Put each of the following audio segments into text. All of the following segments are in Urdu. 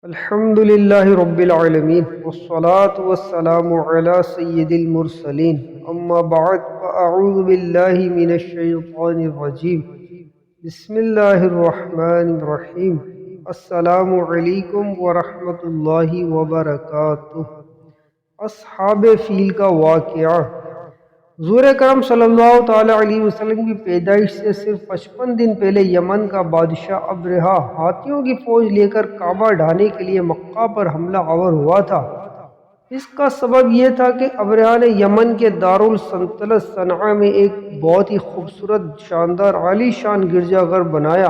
الحمد لله رب العالمين والصلاة والسلام على سيد المرسلين أما بعد فأعوذ بالله من الشيطان الرجيم بسم الله الرحمن الرحيم السلام علیکم ورحمۃ اللہ وبرکاتہ۔ اصحاب فیل کا واقعہ۔ حضور اکرم صلی اللہ تعالی علیہ وسلم کی پیدائش سے صرف 55 دن پہلے یمن کا بادشاہ ابرہہ ہاتھیوں کی فوج لے کر کعبہ ڈھانے کے لیے مکہ پر حملہ آور ہوا تھا۔ اس کا سبب یہ تھا کہ ابرہہ نے یمن کے دارالسلطنت صنعاء میں ایک بہت ہی خوبصورت شاندار عالی شان گرجا گھر بنایا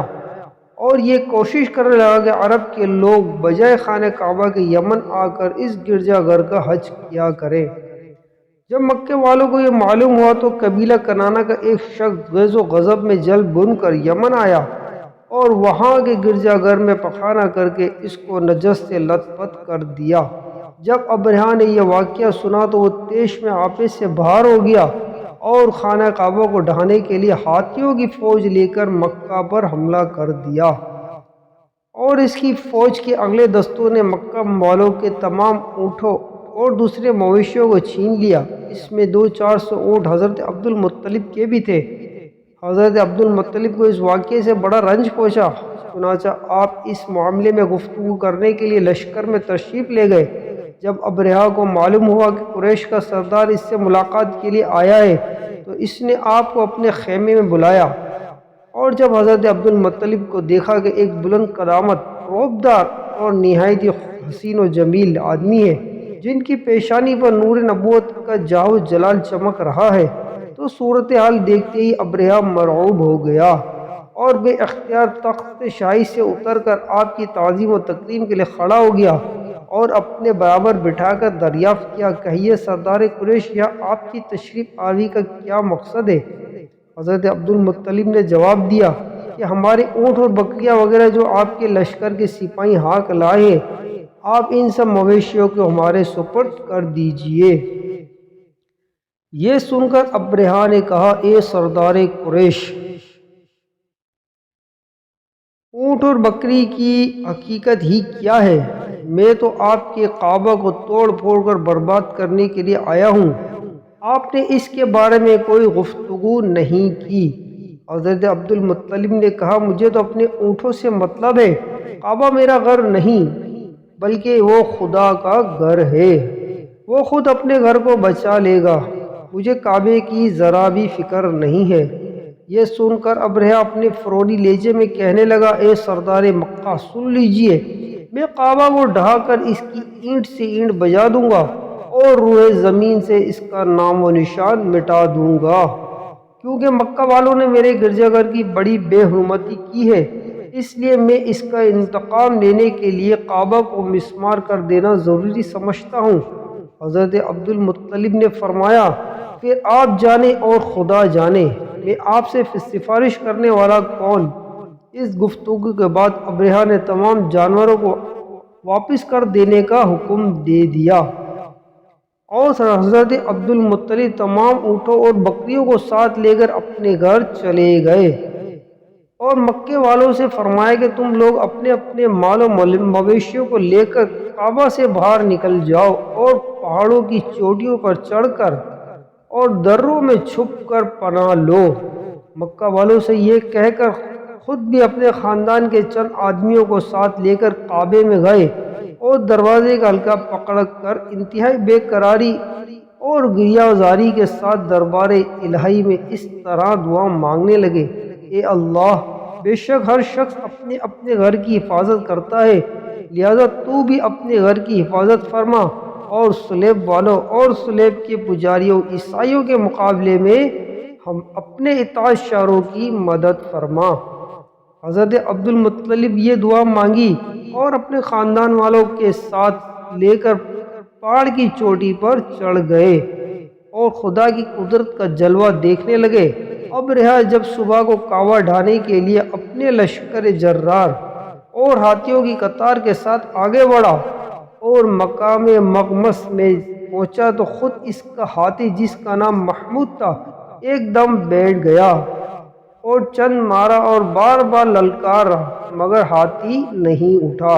اور یہ کوشش کرنے لگا کہ عرب کے لوگ بجائے خانہ کعبہ کے یمن آ کر اس گرجا گھر کا حج کیا کریں۔ جب مکے والوں کو یہ معلوم ہوا تو قبیلہ کنانہ کا ایک شخص غیظ و غضب میں جل بن کر یمن آیا اور وہاں کے گرجا گھر میں پخانہ کر کے اس کو نجس سے لت پت کر دیا۔ جب ابرہہ نے یہ واقعہ سنا تو وہ طیش میں آپے سے باہر ہو گیا اور خانہ کعبہ کو ڈھانے کے لیے ہاتھیوں کی فوج لے کر مکہ پر حملہ کر دیا، اور اس کی فوج کے اگلے دستوں نے مکہ والوں کے تمام اونٹوں اور دوسرے مویشیوں کو چھین لیا۔ اس میں 200-400 اونٹ حضرت عبد المطلب کے بھی تھے۔ حضرت عبد المطلب کو اس واقعے سے بڑا رنج پہنچا، چنانچہ آپ اس معاملے میں گفتگو کرنے کے لیے لشکر میں تشریف لے گئے۔ جب ابرہہ کو معلوم ہوا کہ قریش کا سردار اس سے ملاقات کے لیے آیا ہے تو اس نے آپ کو اپنے خیمے میں بلایا، اور جب حضرت عبد المطلب کو دیکھا کہ ایک بلند قامت، رعبدار اور نہایت ہی حسین و جمیل آدمی ہے جن کی پیشانی پر نور نبوت کا جاہ و جلال چمک رہا ہے، تو صورتحال دیکھتے ہی ابرہہ مرعوب ہو گیا اور بے اختیار تخت شاہی سے اتر کر آپ کی تعظیم و تکریم کے لیے کھڑا ہو گیا اور اپنے برابر بٹھا کر دریافت کیا، کہیے سردار قریش، یہاں آپ کی تشریف آوری کا کیا مقصد ہے؟ حضرت عبد المطلب نے جواب دیا کہ ہمارے اونٹ اور بکریاں وغیرہ جو آپ کے لشکر کے سپاہی ہاک لائے ہیں، آپ ان سب مویشیوں کو ہمارے سپرد کر دیجئے۔ یہ سن کر ابرہہ نے کہا، اے سردار قریش، اونٹ اور بکری کی حقیقت ہی کیا ہے؟ میں تو آپ کے کعبہ کو توڑ پھوڑ کر برباد کرنے کے لیے آیا ہوں، آپ نے اس کے بارے میں کوئی گفتگو نہیں کی۔ حضرت عبد المطلب نے کہا، مجھے تو اپنے اونٹوں سے مطلب ہے، کعبہ میرا گھر نہیں بلکہ وہ خدا کا گھر ہے، وہ خود اپنے گھر کو بچا لے گا، مجھے کعبے کی ذرا بھی فکر نہیں ہے۔ یہ سن کر ابرہہ اپنے فرعونی لہجے میں کہنے لگا، اے سردار مکہ، سن لیجئے، میں کعبہ کو ڈھا کر اس کی اینٹ سے اینٹ بجا دوں گا اور روئے زمین سے اس کا نام و نشان مٹا دوں گا، کیونکہ مکہ والوں نے میرے گرجا گھر کی بڑی بے حرمتی کی ہے، اس لیے میں اس کا انتقام لینے کے لیے کعبہ کو مسمار کر دینا ضروری سمجھتا ہوں۔ حضرت عبد المطلب نے فرمایا، پھر آپ جانے اور خدا جانے، میں آپ سے سفارش کرنے والا کون؟ اس گفتگو کے بعد ابرہہ نے تمام جانوروں کو واپس کر دینے کا حکم دے دیا اور حضرت عبد المطلب تمام اونٹوں اور بکریوں کو ساتھ لے کر اپنے گھر چلے گئے اور مکے والوں سے فرمایا کہ تم لوگ اپنے اپنے مال و مویشیوں کو لے کر کعبہ سے باہر نکل جاؤ اور پہاڑوں کی چوٹیوں پر چڑھ کر اور دروں میں چھپ کر پناہ لو۔ مکہ والوں سے یہ کہہ کر خود بھی اپنے خاندان کے چند آدمیوں کو ساتھ لے کر کعبے میں گئے اور دروازے کا حلقہ پکڑ کر انتہائی بے قراری اور گریہ زاری کے ساتھ دربار الہی میں اس طرح دعا مانگنے لگے، اے اللہ، بے شک ہر شخص اپنے اپنے گھر کی حفاظت کرتا ہے، لہذا تو بھی اپنے گھر کی حفاظت فرما اور صلیب والوں اور صلیب کے پجاریوں عیسائیوں کے مقابلے میں ہم اپنے اطاعت شاروں کی مدد فرما۔ حضرت عبد المطلب یہ دعا مانگی اور اپنے خاندان والوں کے ساتھ لے کر پہاڑ کی چوٹی پر چڑھ گئے اور خدا کی قدرت کا جلوہ دیکھنے لگے۔ ابرہہ جب صبح کو کعبہ ڈھانے کے لیے اپنے لشکر جرار اور ہاتھیوں کی قطار کے ساتھ آگے بڑھا اور مقام مغمس میں پہنچا تو خود اس کا ہاتھی، جس کا نام محمود تھا، ایک دم بیٹھ گیا اور چند مارا اور بار بار للکارا مگر ہاتھی نہیں اٹھا۔